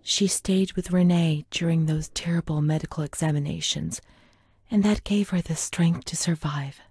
She stayed with Renee during those terrible medical examinations, and that gave her the strength to survive.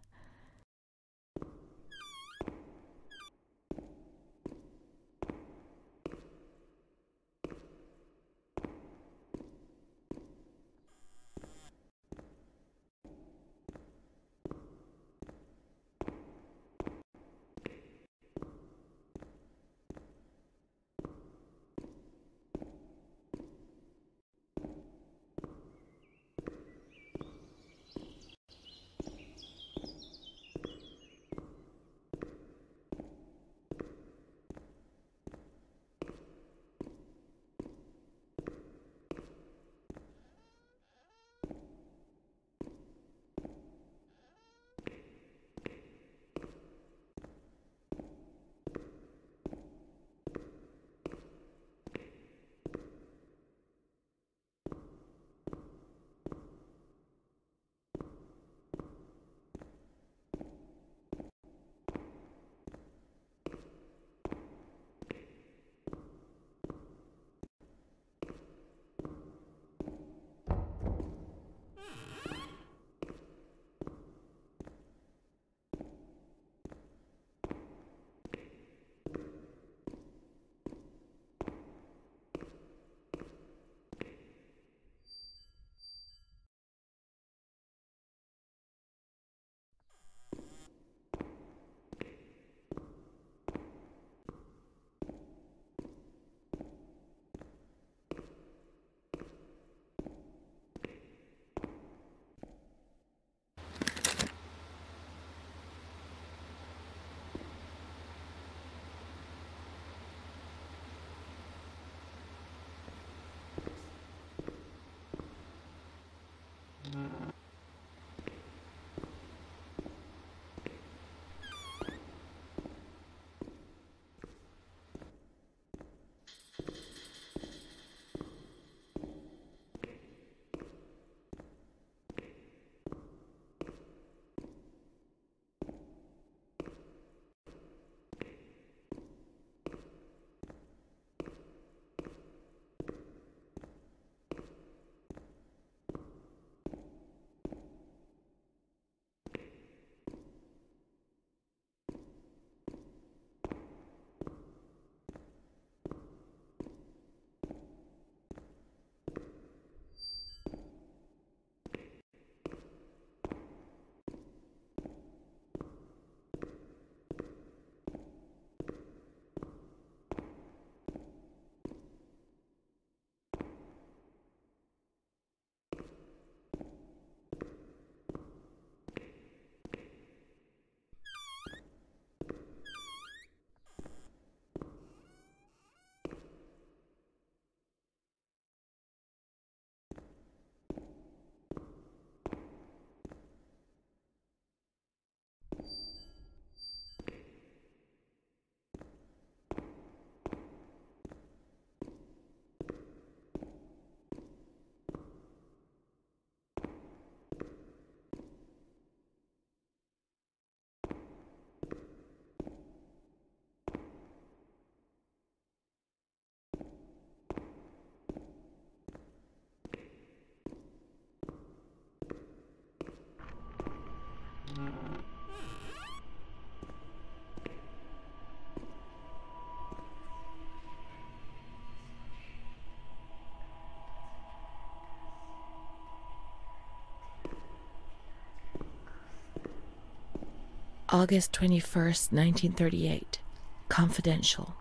August 21st, 1938. Confidential.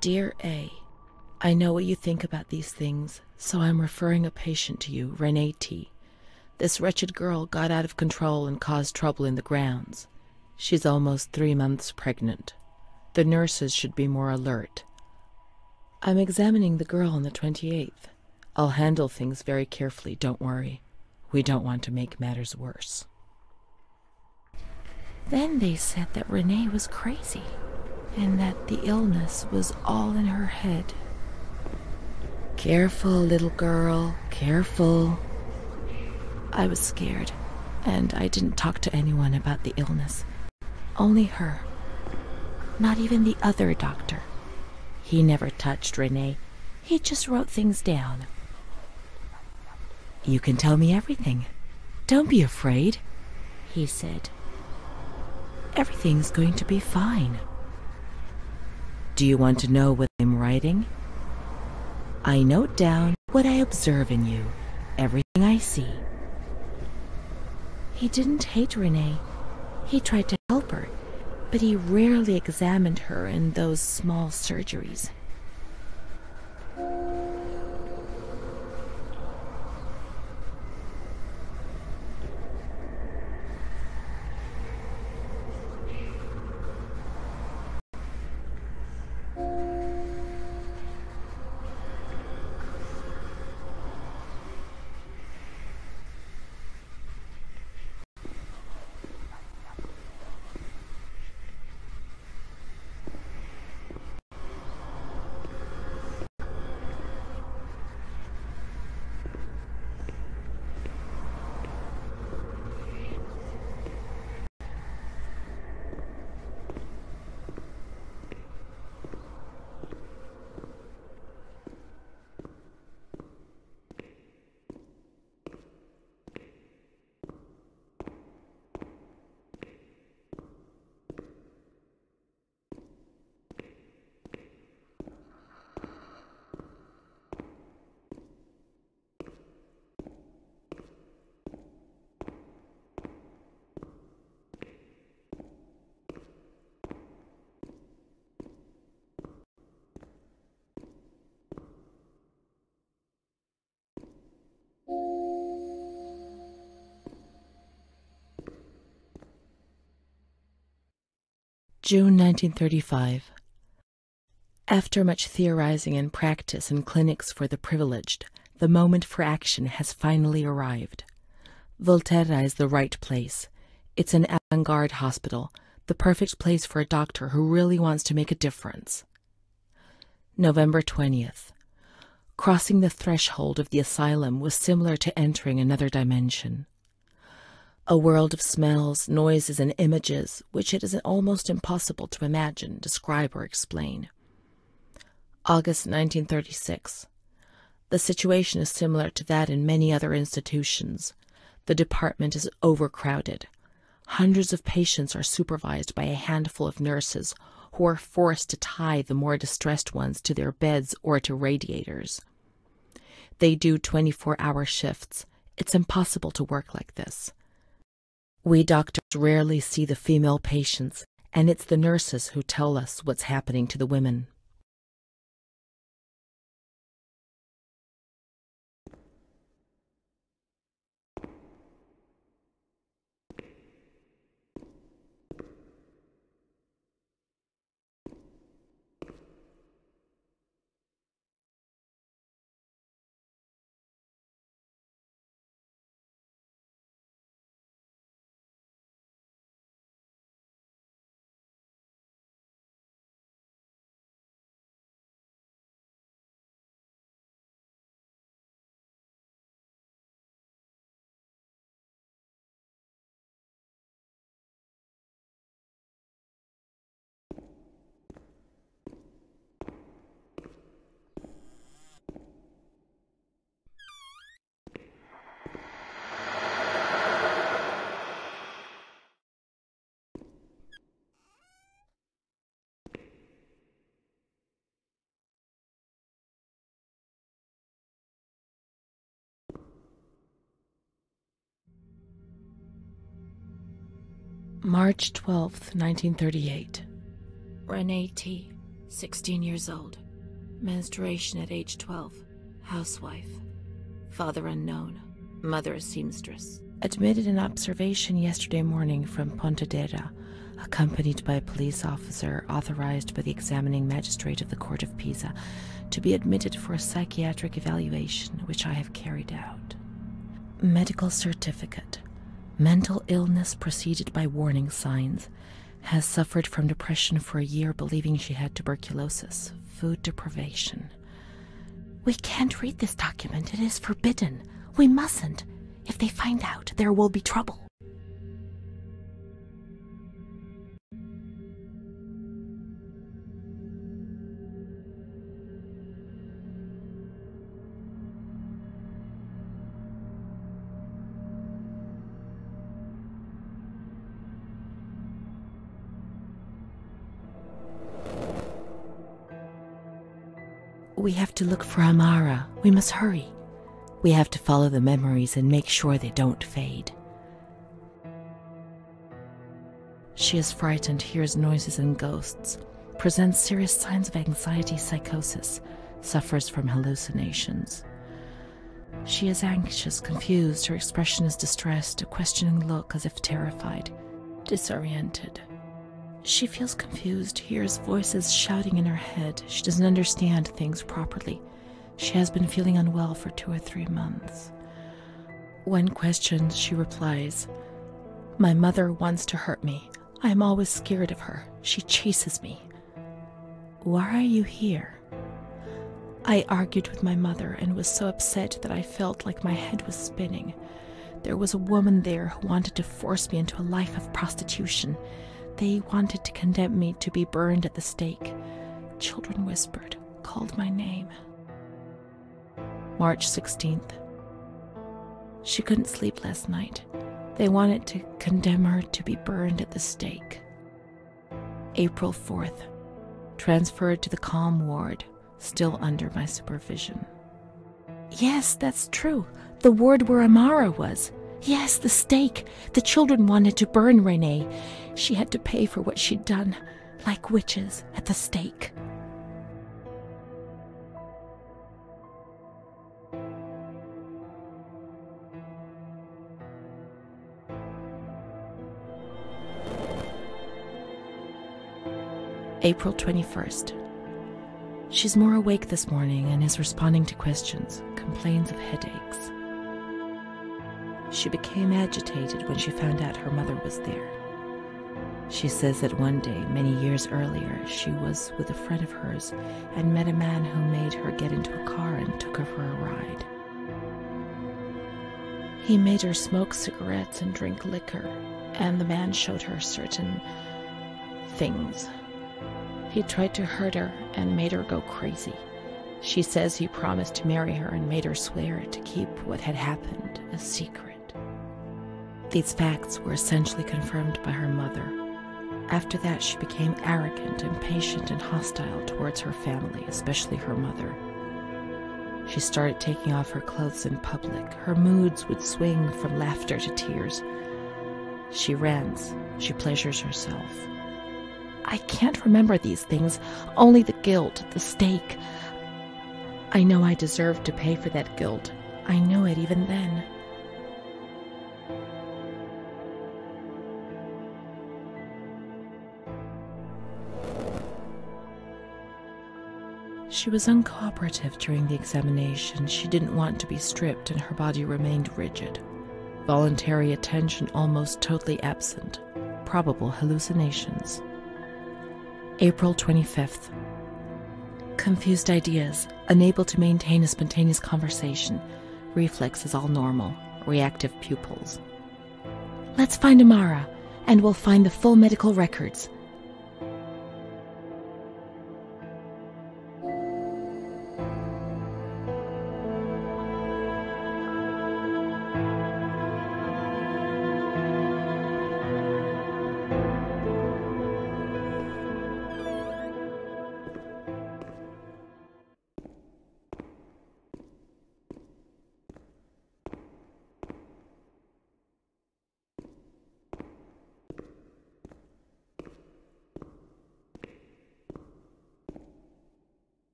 Dear A, I know what you think about these things, so I'm referring a patient to you, Renee T. This wretched girl got out of control and caused trouble in the grounds. She's almost 3 months pregnant. The nurses should be more alert. I'm examining the girl on the 28th. I'll handle things very carefully, don't worry. We don't want to make matters worse. Then they said that Renee was crazy, and that the illness was all in her head. Careful, little girl, careful. I was scared, and I didn't talk to anyone about the illness. Only her. Not even the other doctor. He never touched Renee. He just wrote things down. You can tell me everything. Don't be afraid, he said. Everything's going to be fine. Do you want to know what I'm writing? I note down what I observe in you, everything I see. He didn't hate Renee. He tried to help her, but he rarely examined her in those small surgeries. June 1935. After much theorizing and practice in clinics for the privileged, The moment for action has finally arrived. Volterra is the right place. It's an avant-garde hospital, the perfect place for a doctor who really wants to make a difference. November 20th. Crossing the threshold of the asylum was similar to entering another dimension. A world of smells, noises, and images which it is almost impossible to imagine, describe, or explain. August 1936. The situation is similar to that in many other institutions. The department is overcrowded. Hundreds of patients are supervised by a handful of nurses who are forced to tie the more distressed ones to their beds or to radiators. They do 24-hour shifts. It's impossible to work like this. We doctors rarely see the female patients, and it's the nurses who tell us what's happening to the women. March 12th, 1938. Renee T., 16 years old. Menstruation at age 12. Housewife. Father unknown. Mother a seamstress. Admitted in observation yesterday morning from Pontedera, accompanied by a police officer authorized by the examining magistrate of the Court of Pisa to be admitted for a psychiatric evaluation, which I have carried out. Medical certificate. Mental illness preceded by warning signs. Has suffered from depression for a year, believing she had tuberculosis. Food deprivation. We can't read this document. It is forbidden. We mustn't. If they find out, there will be trouble. We have to look for Amara. We must hurry. We have to follow the memories and make sure they don't fade. She is frightened, hears noises and ghosts, presents serious signs of anxiety psychosis, suffers from hallucinations. She is anxious, confused, her expression is distressed, a questioning look as if terrified, disoriented. She feels confused, hears voices shouting in her head. She doesn't understand things properly. She has been feeling unwell for 2 or 3 months. When questioned, she replies, "My mother wants to hurt me. I am always scared of her. She chases me." "Why are you here?" "I argued with my mother and was so upset that I felt like my head was spinning. There was a woman there who wanted to force me into a life of prostitution. They wanted to condemn me to be burned at the stake. Children whispered, called my name." March 16th. She couldn't sleep last night. They wanted to condemn her to be burned at the stake. April 4th. Transferred to the calm ward, still under my supervision. "Yes, that's true. The ward where Amara was. Yes, the stake. The children wanted to burn Renee. She had to pay for what she'd done, like witches at the stake." April 21st. She's more awake this morning and is responding to questions, complains of headaches. She became agitated when she found out her mother was there. She says that one day, many years earlier, she was with a friend of hers and met a man who made her get into a car and took her for a ride. He made her smoke cigarettes and drink liquor, and the man showed her certain things. He tried to hurt her and made her go crazy. She says he promised to marry her and made her swear to keep what had happened a secret. These facts were essentially confirmed by her mother. After that, she became arrogant, impatient, and hostile towards her family, especially her mother. She started taking off her clothes in public. Her moods would swing from laughter to tears. She rants. She pleasures herself. I can't remember these things, only the guilt, the stake. I know I deserved to pay for that guilt. I knew it even then. She was uncooperative during the examination. She didn't want to be stripped and her body remained rigid. Voluntary attention almost totally absent. Probable hallucinations. April 25th. Confused ideas, unable to maintain a spontaneous conversation. Reflexes all normal. Reactive pupils. Let's find Amara, and we'll find the full medical records.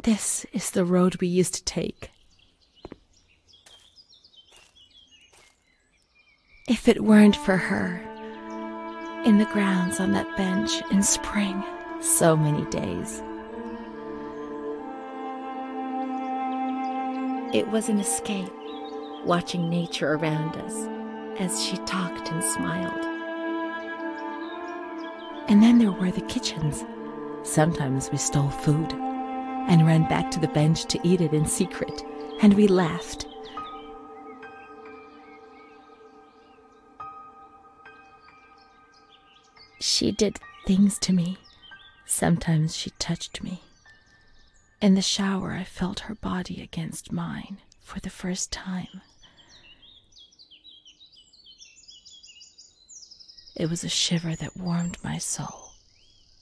This is the road we used to take. If it weren't for her, in the grounds on that bench in spring, so many days. It was an escape, watching nature around us as she talked and smiled. And then there were the kitchens, Sometimes we stole food and ran back to the bench to eat it in secret, and we laughed. She did things to me. Sometimes she touched me. In the shower, I felt her body against mine for the first time. It was a shiver that warmed my soul.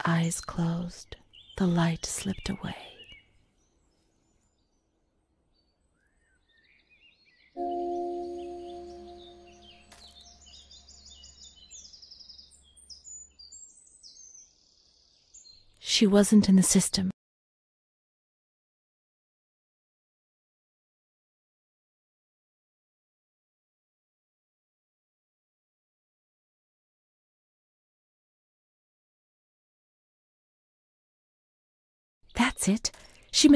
Eyes closed, the light slipped away. She wasn't in the system. That's it. She...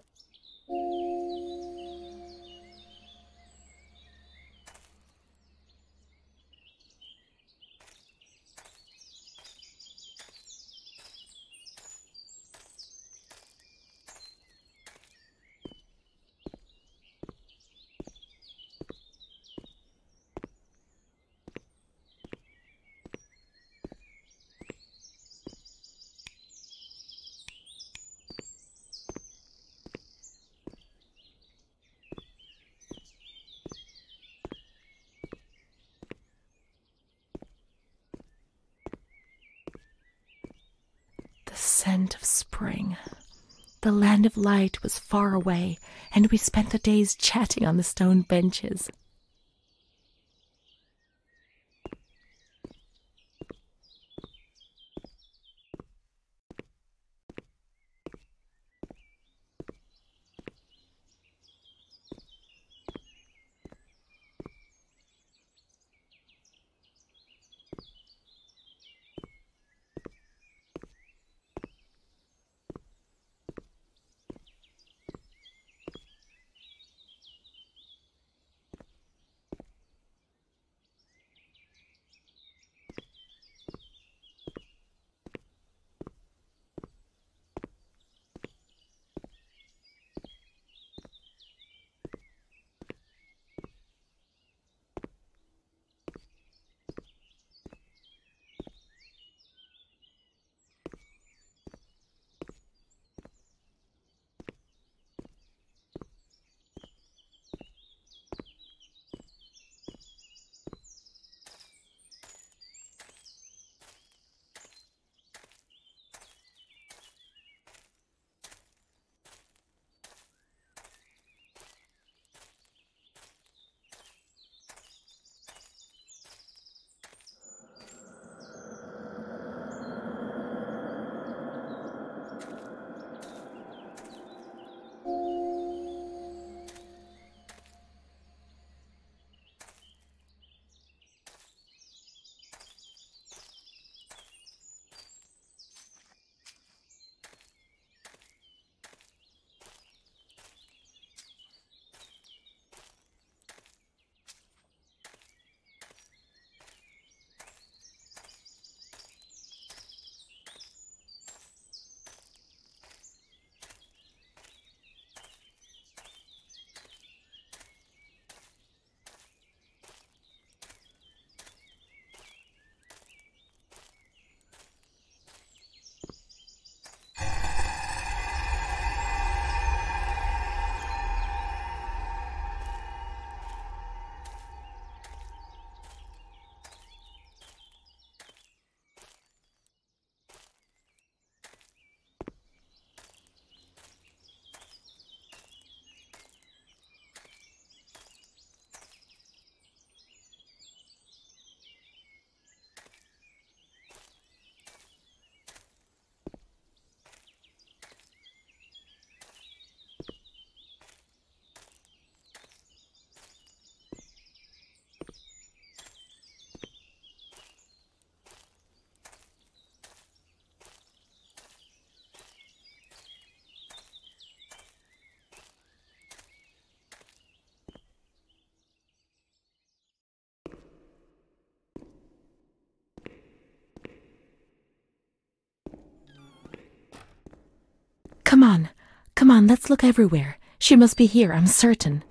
The scent of spring. The land of light was far away, and we spent the days chatting on the stone benches. Come on. Come on, let's look everywhere. She must be here, I'm certain.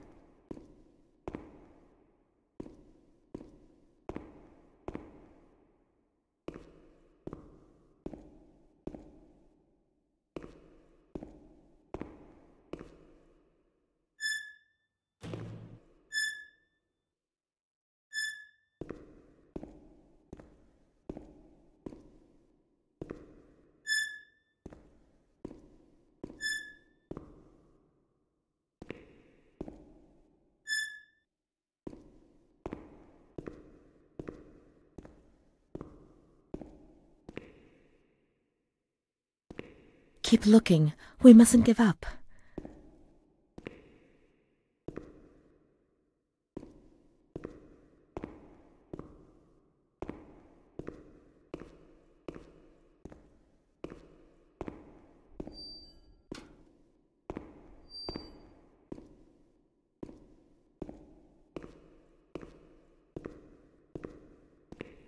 Keep looking. We mustn't give up.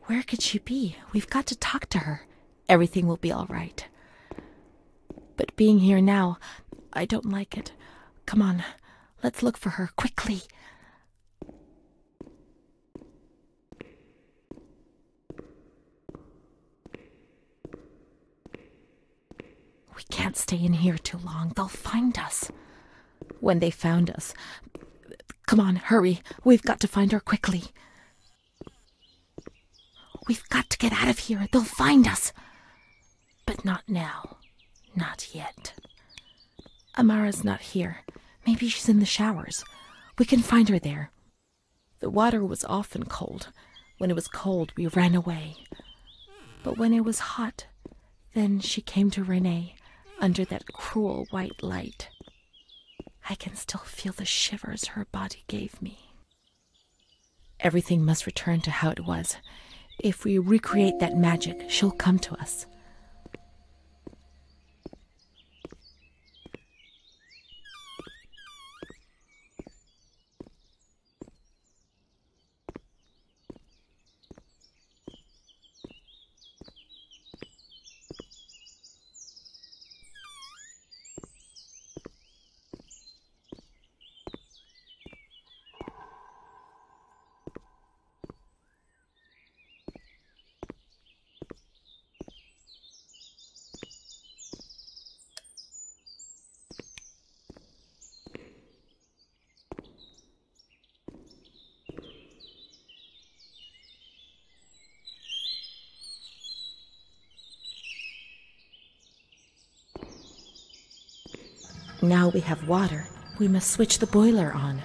Where could she be? We've got to talk to her. Everything will be all right. But being here now, I don't like it. Come on, let's look for her, quickly. We can't stay in here too long. They'll find us. When they found us... Come on, hurry. We've got to find her quickly. We've got to get out of here. They'll find us. But not now. Not yet. Amara's not here. Maybe she's in the showers. We can find her there. The water was often cold. When it was cold, we ran away. But when it was hot, then she came to Renee under that cruel white light. I can still feel the shivers her body gave me. Everything must return to how it was. If we recreate that magic, she'll come to us. Now we have water. We must switch the boiler on.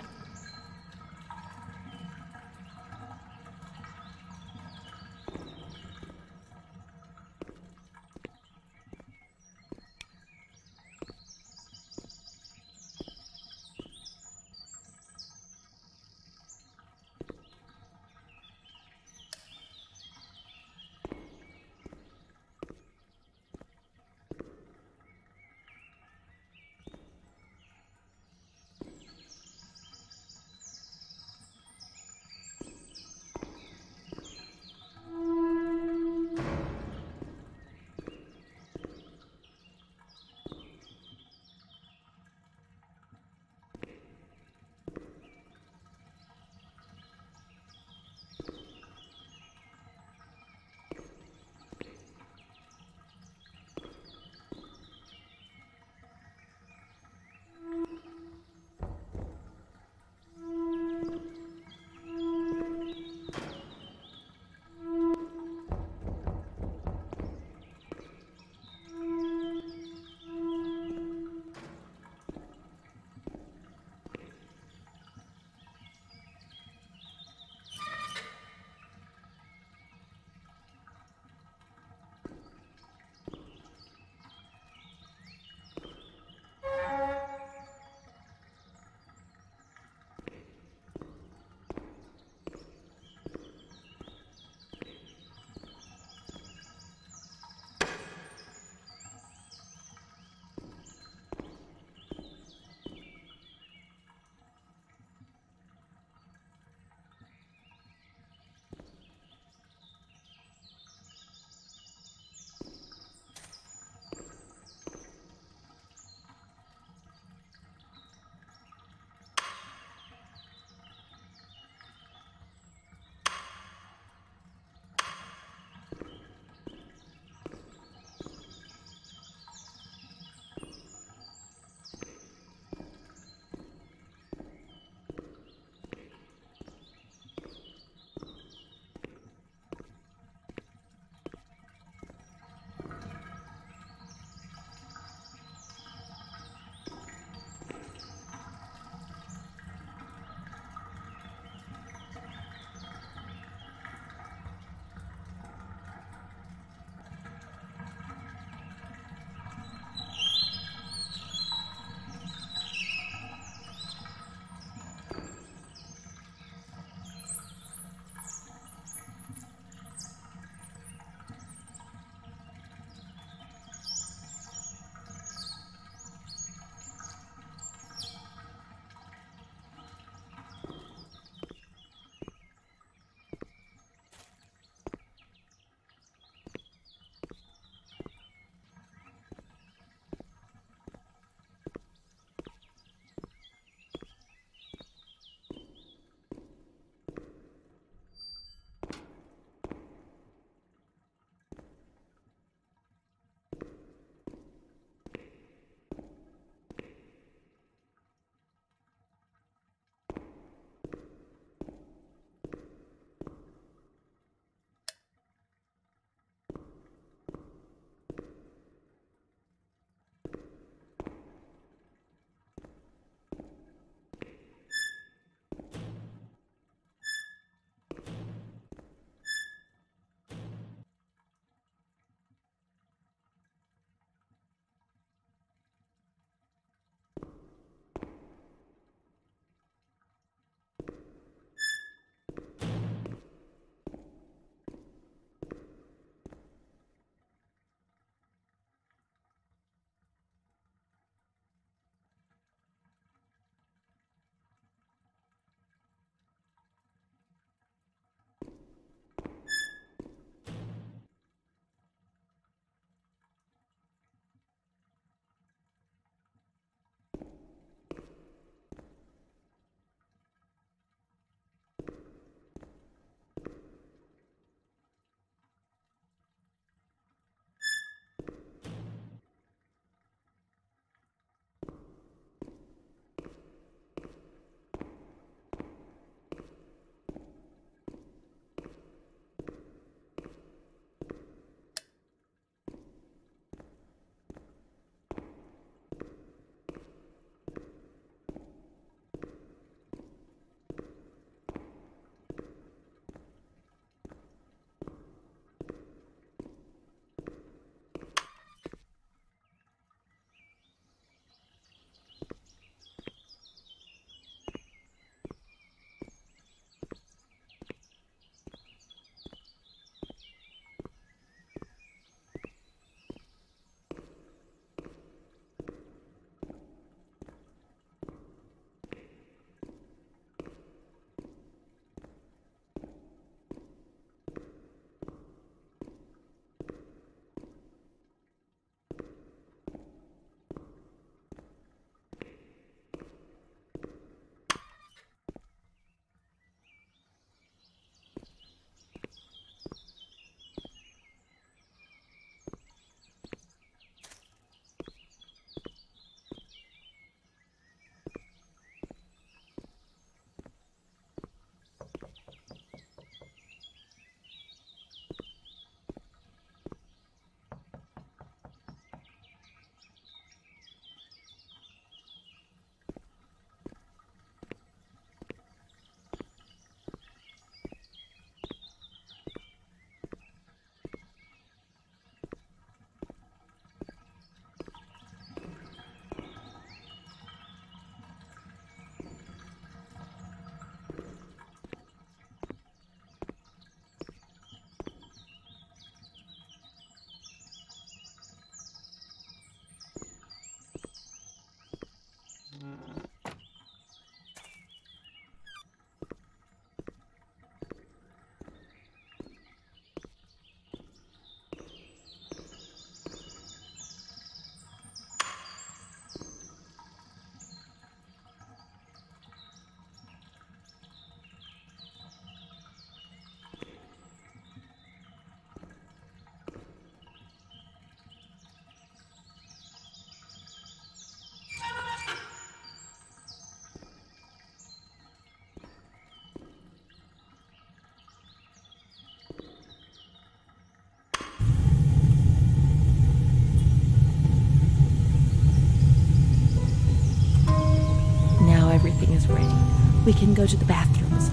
We can go to the bathrooms.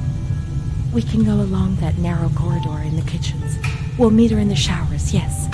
We can go along that narrow corridor in the kitchens. We'll meet her in the showers, yes.